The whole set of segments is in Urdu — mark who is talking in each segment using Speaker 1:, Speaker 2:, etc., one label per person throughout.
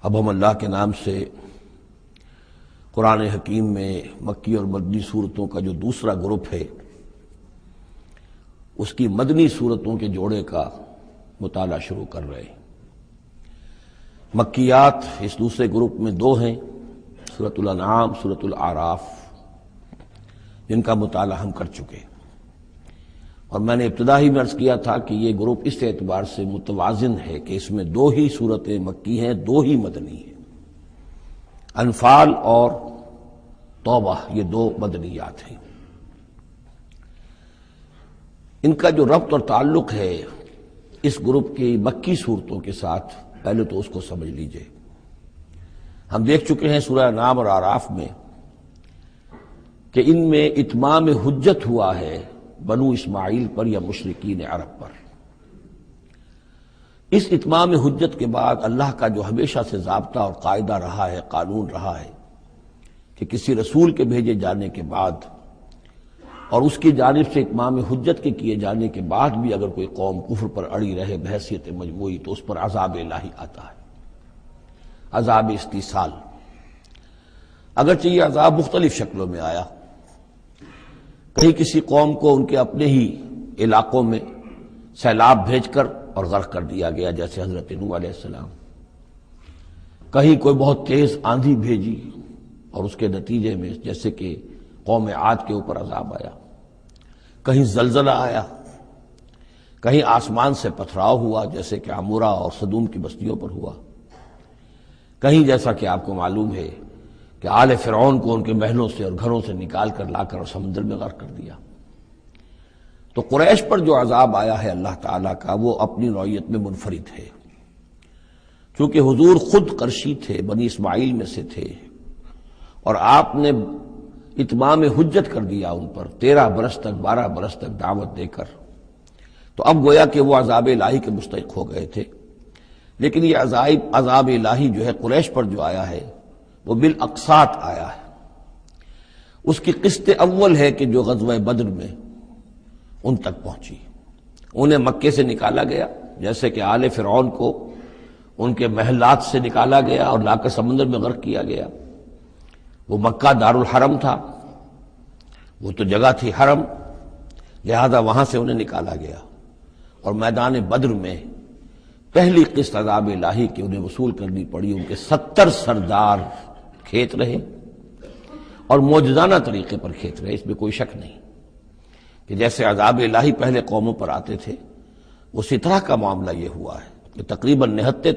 Speaker 1: اب ہم اللہ کے نام سے قرآن حکیم میں مکی اور مدنی صورتوں کا جو دوسرا گروپ ہے اس کی مدنی صورتوں کے جوڑے کا مطالعہ شروع کر رہے ہیں۔ مکیات اس دوسرے گروپ میں دو ہیں، سورۃ الانعام، سورۃ الاعراف، جن کا مطالعہ ہم کر چکے، اور میں نے ابتدا ہی میں عرض کیا تھا کہ یہ گروپ اس اعتبار سے متوازن ہے کہ اس میں دو ہی صورتیں مکی ہیں، دو ہی مدنی ہیں۔ انفال اور توبہ یہ دو مدنیات ہیں۔ ان کا جو ربط اور تعلق ہے اس گروپ کی مکی صورتوں کے ساتھ، پہلے تو اس کو سمجھ لیجئے۔ ہم دیکھ چکے ہیں سورہ انعام اور اعراف میں کہ ان میں اتمام حجت ہوا ہے بنو اسماعیل پر یا مشرکین عرب پر۔ اس اتمام حجت کے بعد اللہ کا جو ہمیشہ سے ضابطہ اور قاعدہ رہا ہے، قانون رہا ہے کہ کسی رسول کے بھیجے جانے کے بعد اور اس کی جانب سے اتمام حجت کے کیے جانے کے بعد بھی اگر کوئی قوم کفر پر اڑی رہے بحیثیت مجموعی تو اس پر عذاب الہی آتا ہے، عذاب استیصال۔ اگرچہ یہ عذاب مختلف شکلوں میں آیا، کہیں کسی قوم کو ان کے اپنے ہی علاقوں میں سیلاب بھیج کر اور غرق کر دیا گیا، جیسے حضرت نوح علیہ السلام۔ کہیں کوئی بہت تیز آندھی بھیجی اور اس کے نتیجے میں جیسے کہ قوم عاد کے اوپر عذاب آیا، کہیں زلزلہ آیا، کہیں آسمان سے پتھراؤ ہوا جیسے کہ عمورہ اور صدوم کی بستیوں پر ہوا، کہیں جیسا کہ آپ کو معلوم ہے کہ آل فرعون کو ان کے محلوں سے اور گھروں سے نکال کر لا کر اور سمندر میں غرق کر دیا۔ تو قریش پر جو عذاب آیا ہے اللہ تعالیٰ کا، وہ اپنی نوعیت میں منفرد ہے، چونکہ حضور خود قرشی تھے، بنی اسماعیل میں سے تھے، اور آپ نے اتمام حجت کر دیا ان پر 13 برس تک، 12 برس تک دعوت دے کر۔ تو اب گویا کہ وہ عذاب الہی کے مستحق ہو گئے تھے، لیکن یہ عذاب الہی جو ہے قریش پر جو آیا ہے وہ بالاقساط آیا ہے۔ اس کی قسط اول ہے کہ جو غزوہ بدر میں ان تک پہنچی، انہیں مکے سے نکالا گیا جیسے کہ آل فرعون کو ان کے محلات سے نکالا گیا اور لا کر سمندر میں غرق کیا گیا۔ وہ مکہ دارالحرم تھا، وہ تو جگہ تھی حرم، لہذا وہاں سے انہیں نکالا گیا، اور میدان بدر میں پہلی قسط عذاب الہی کی انہیں وصول کرنی پڑی۔ ان کے 70 سردار کھیت رہے اور معجزانہ طریقے پر کھیت رہے، اس میں کوئی شک نہیں کہ جیسے عذاب الہی پہلے قوموں پر آتے تھے اسی طرح کا معاملہ یہ ہوا ہے کہ تقریباً نہتے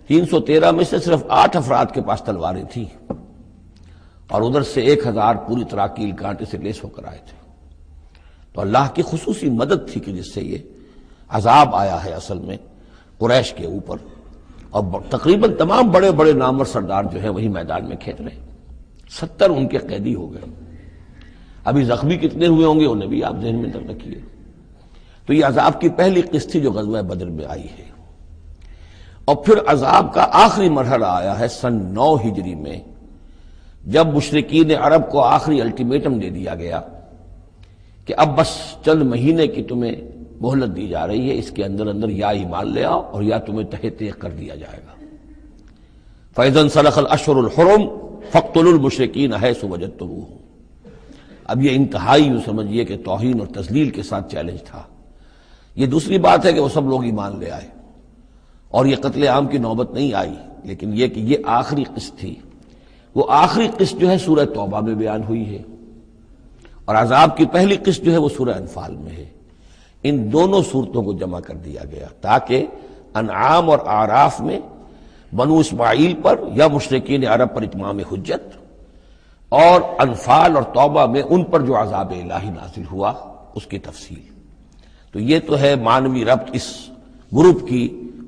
Speaker 1: 313 میں سے صرف 8 افراد کے پاس تلواریں تھیں، اور ادھر سے 1000 پوری طرح کیل کانٹے سے لیس ہو کر آئے تھے۔ تو اللہ کی خصوصی مدد تھی کہ جس سے یہ عذاب آیا ہے اصل میں قریش کے اوپر، اور تقریباً تمام بڑے بڑے نامور سردار جو ہیں وہی میدان میں کھیت رہے، 70 ان کے قیدی ہو گئے۔ ابھی زخمی کتنے ہوئے ہوں گے انہیں بھی آپ ذہن میں رکھیے۔ تو یہ عذاب کی پہلی قسط تھی جو غزوہ بدر میں آئی ہے، اور پھر عذاب کا آخری مرحلہ آیا ہے سن 9 ہجری میں، جب مشرکین عرب کو آخری الٹیمیٹم دے دیا گیا کہ اب بس چند مہینے کی تمہیں مہلت دی جا رہی ہے، اس کے اندر اندر یا ایمان لے آؤ اور یا تمہیں تہہ تیغ کر دیا جائے گا۔ فَإِذَا انسَلَخَ الْأَشْهُرُ الْحُرُمُ فَاقْتُلُوا الْمُشْرِكِينَ حَيْثُ وَجَدتُّمُوهُمْ۔ اب یہ انتہائی یوں سمجھیے کہ توہین اور تذلیل کے ساتھ چیلنج تھا۔ یہ دوسری بات ہے کہ وہ سب لوگ ایمان لے آئے اور یہ قتل عام کی نوبت نہیں آئی، لیکن یہ کہ یہ آخری قسط تھی۔ وہ آخری قسط جو ہے سورہ توبہ میں بیان ہوئی ہے، اور عذاب کی پہلی قسط جو ہے وہ سورہ انفال میں ہے۔ ان دونوں صورتوں کو جمع کر دیا گیا تاکہ انعام اور اعراف میں بنو اسماعیل پر یا مشرکین عرب پر اتمام حجت، اور انفال اور توبہ میں ان پر جو عذاب الہی نازل ہوا اس کی تفصیل۔ تو یہ تو ہے معنوی ربط اس گروپ کی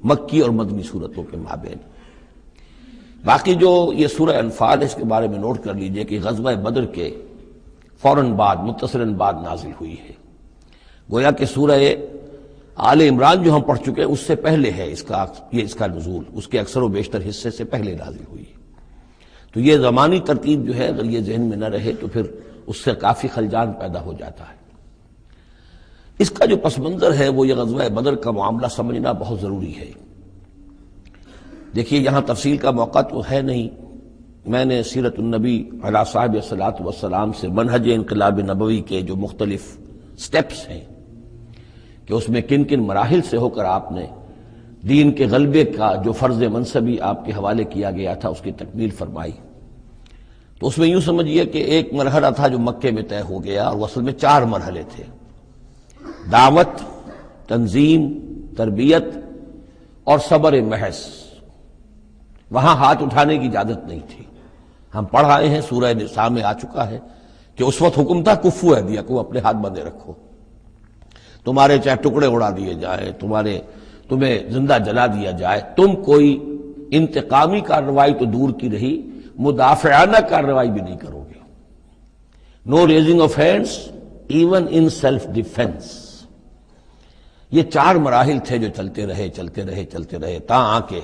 Speaker 1: مکی اور مدنی صورتوں کے مابین۔ باقی جو یہ سورہ انفال ہے اس کے بارے میں نوٹ کر لیجئے کہ غزوہ بدر کے فوراً بعد متصلاً بعد نازل ہوئی ہے، گویا کہ سورہ آل عمران جو ہم پڑھ چکے ہیں اس سے پہلے ہے اس کا نزول، اس کے اکثر و بیشتر حصے سے پہلے نازل ہوئی ہے۔ تو یہ زمانی ترتیب جو ہے اگر یہ ذہن میں نہ رہے تو پھر اس سے کافی خلجان پیدا ہو جاتا ہے۔ اس کا جو پس منظر ہے وہ یہ غزوہ بدر کا معاملہ سمجھنا بہت ضروری ہے۔ دیکھیے یہاں تفصیل کا موقع تو ہے نہیں، میں نے سیرت النبی علیہ صاحب صلاۃ والسلام سے منہج انقلاب نبوی کے جو مختلف سٹیپس ہیں کہ اس میں کن کن مراحل سے ہو کر آپ نے دین کے غلبے کا جو فرض منصبی آپ کے حوالے کیا گیا تھا اس کی تکمیل فرمائی، تو اس میں یوں سمجھیے کہ ایک مرحلہ تھا جو مکے میں طے ہو گیا، اور وہ اصل میں 4 مرحلے تھے: دعوت، تنظیم، تربیت اور صبر محض۔ وہاں ہاتھ اٹھانے کی اجازت نہیں تھی۔ ہم پڑھ آئے ہیں، سورہ نساء میں آ چکا ہے کہ اس وقت حکم تھا کفو ایدیکم، اپنے ہاتھ بندھے رکھو، تمہارے چاہے ٹکڑے اڑا دیے جائیں، تمہیں زندہ جلا دیا جائے، تم کوئی انتقامی کارروائی تو دور کی رہی، مدافعانہ کارروائی بھی نہیں کرو گے۔ No raising of hands even in self defence. یہ 4 مراحل تھے جو چلتے رہے تا آ کے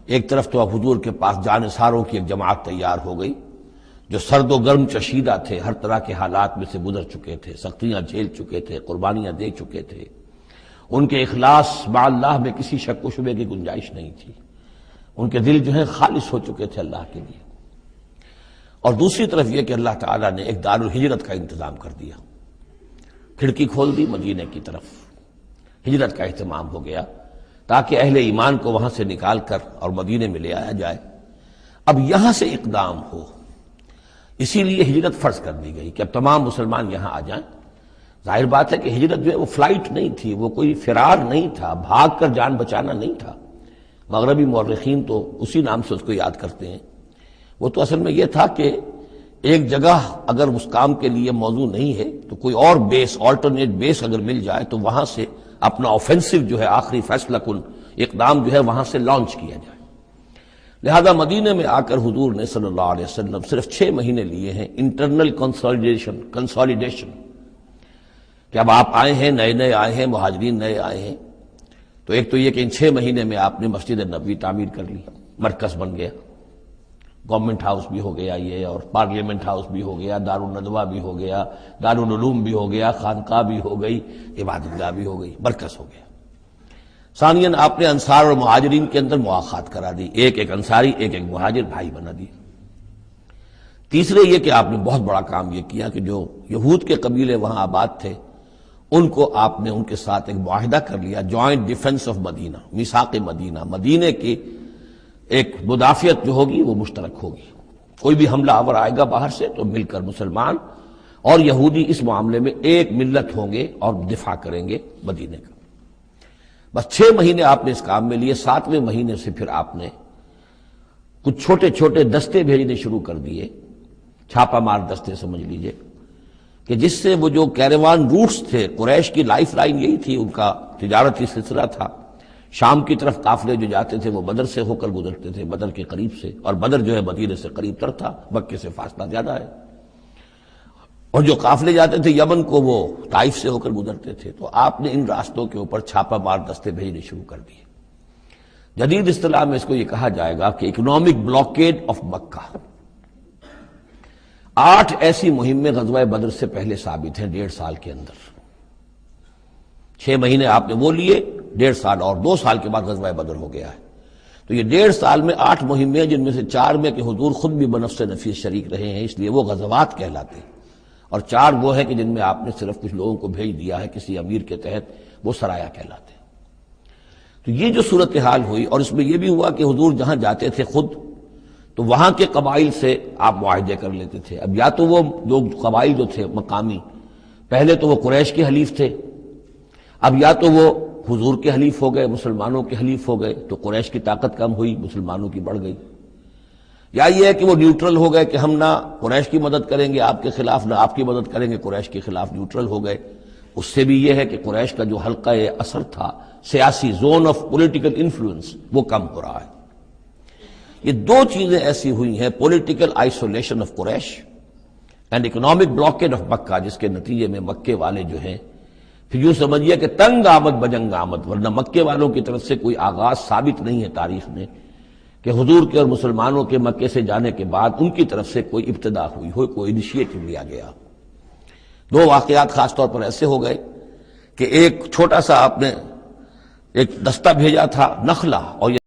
Speaker 1: ایک طرف تو اب حضور کے پاس جانثاروں کی ایک جماعت تیار ہو گئی جو سرد و گرم چشیدہ تھے، ہر طرح کے حالات میں سے گزر چکے تھے، سختیاں جھیل چکے تھے، قربانیاں دے چکے تھے، ان کے اخلاص مع اللہ میں کسی شک و شبے کی گنجائش نہیں تھی، ان کے دل جو ہیں خالص ہو چکے تھے اللہ کے لیے۔ اور دوسری طرف یہ کہ اللہ تعالیٰ نے ایک دارالہجرت کا انتظام کر دیا، کھڑکی کھول دی مدینے کی طرف، ہجرت کا اہتمام ہو گیا تاکہ اہل ایمان کو وہاں سے نکال کر اور مدینے میں لے آیا جائے۔ اب یہاں سے اقدام ہو، اسی لیے ہجرت فرض کر دی گئی کہ اب تمام مسلمان یہاں آ جائیں۔ ظاہر بات ہے کہ ہجرت جو ہے وہ فلائٹ نہیں تھی، وہ کوئی فرار نہیں تھا، بھاگ کر جان بچانا نہیں تھا۔ مغربی مورخین تو اسی نام سے اس کو یاد کرتے ہیں۔ وہ تو اصل میں یہ تھا کہ ایک جگہ اگر اس کام کے لیے موضوع نہیں ہے تو کوئی اور بیس، آلٹرنیٹ بیس اگر مل جائے تو وہاں سے اپنا آفینسو جو ہے، آخری فیصلہ کن اقدام جو ہے وہاں سے لانچ کیا جائے۔ لہذا مدینے میں آ کر حضور نے صلی اللہ علیہ وسلم صرف 6 مہینے لیے ہیں انٹرنل کنسالیڈیشن، کہ اب آپ آئے ہیں، نئے آئے ہیں، مہاجرین نئے آئے ہیں، تو ایک تو یہ کہ ان 6 مہینے میں آپ نے مسجد نبوی تعمیر کر لی، مرکز بن گیا، گورنمنٹ ہاؤس بھی ہو گیا یہ، اور پارلیمنٹ ہاؤس بھی ہو گیا، دارالندوہ بھی ہو گیا، دارالعلوم بھی ہو گیا، خانقاہ بھی ہو گئی، عبادت گاہ بھی ہو گئی، مرکز ہو گیا۔ ثانیاً آپ نے انصار اور مہاجرین کے اندر مواخات کرا دی، ایک انصاری ایک مہاجر بھائی بنا دی۔ تیسرے یہ کہ آپ نے بہت بڑا کام یہ کیا کہ جو یہود کے قبیلے وہاں آباد تھے ان کو آپ نے ان کے ساتھ ایک معاہدہ کر لیا، جوائنٹ ڈیفنس آف مدینہ، میثاق مدینہ، مدینے کی ایک مدافعت جو ہوگی وہ مشترک ہوگی، کوئی بھی حملہ آور آئے گا باہر سے تو مل کر مسلمان اور یہودی اس معاملے میں ایک ملت ہوں گے اور دفاع کریں گے مدینے کا۔ بس 6 مہینے آپ نے اس کام میں لیے، 7ویں مہینے سے پھر آپ نے کچھ چھوٹے چھوٹے دستے بھیجنے شروع کر دیے، چھاپا مار دستے سمجھ لیجئے، کہ جس سے وہ جو کیروان روٹس تھے، قریش کی لائف لائن یہی تھی، ان کا تجارتی سلسلہ تھا، شام کی طرف قافلے جو جاتے تھے وہ بدر سے ہو کر گزرتے تھے، بدر کے قریب سے، اور بدر جو ہے مدینے سے قریب تر تھا، مکے سے فاصلہ زیادہ ہے، اور جو قافلے جاتے تھے یمن کو وہ طائف سے ہو کر گزرتے تھے۔ تو آپ نے ان راستوں کے اوپر چھاپا مار دستے بھیجنے شروع کر دیے۔ جدید اصطلاح میں اس کو یہ کہا جائے گا کہ اکنامک بلاکیڈ آف مکہ۔ 8 ایسی مہمیں غزوہ بدر سے پہلے ثابت ہیں 1.5 سال کے اندر۔ 6 مہینے آپ نے وہ لیے، 1.5 سال اور 2 سال کے بعد غزوہ بدر ہو گیا ہے، تو یہ 1.5 سال میں 8 مہمیں، جن میں سے 4 میں کہ حضور خود بھی بنفس نفیس شریک رہے ہیں، اس لیے وہ غزوات کہلاتے ہیں، اور 4 وہ ہیں کہ جن میں آپ نے صرف کچھ لوگوں کو بھیج دیا ہے کسی امیر کے تحت، وہ سرایا کہلاتے ہیں۔ تو یہ جو صورتحال ہوئی، اور اس میں یہ بھی ہوا کہ حضور جہاں جاتے تھے خود تو وہاں کے قبائل سے آپ معاہدے کر لیتے تھے۔ اب یا تو وہ لوگ قبائل جو تھے مقامی، پہلے تو وہ قریش کے حلیف تھے، اب یا تو وہ حضور کے حلیف ہو گئے، مسلمانوں کے حلیف ہو گئے، تو قریش کی طاقت کم ہوئی، مسلمانوں کی بڑھ گئی، یا یہ ہے کہ وہ نیوٹرل ہو گئے کہ ہم نہ قریش کی مدد کریں گے آپ کے خلاف، نہ آپ کی مدد کریں گے قریش کے خلاف، نیوٹرل ہو گئے۔ اس سے بھی یہ ہے کہ قریش کا جو حلقہ اثر تھا، سیاسی زون آف پولیٹیکل انفلوئنس، وہ کم ہو رہا ہے۔ یہ 2 چیزیں ایسی ہوئی ہیں، political isolation of Quraysh and economic blockade of Mecca, جس کے نتیجے میں مکے والے جو ہیں پھر یوں سمجھیے کہ تنگ آمد بجنگ آمد، ورنہ مکے والوں کی طرف سے کوئی آغاز ثابت نہیں ہے تاریخ میں کہ حضور کے اور مسلمانوں کے مکے سے جانے کے بعد ان کی طرف سے کوئی ابتدا ہوئی ہو، کوئی انیشیٹو لیا گیا۔ 2 واقعات خاص طور پر ایسے ہو گئے کہ ایک چھوٹا سا آپ نے ایک دستہ بھیجا تھا نخلا، اور یہ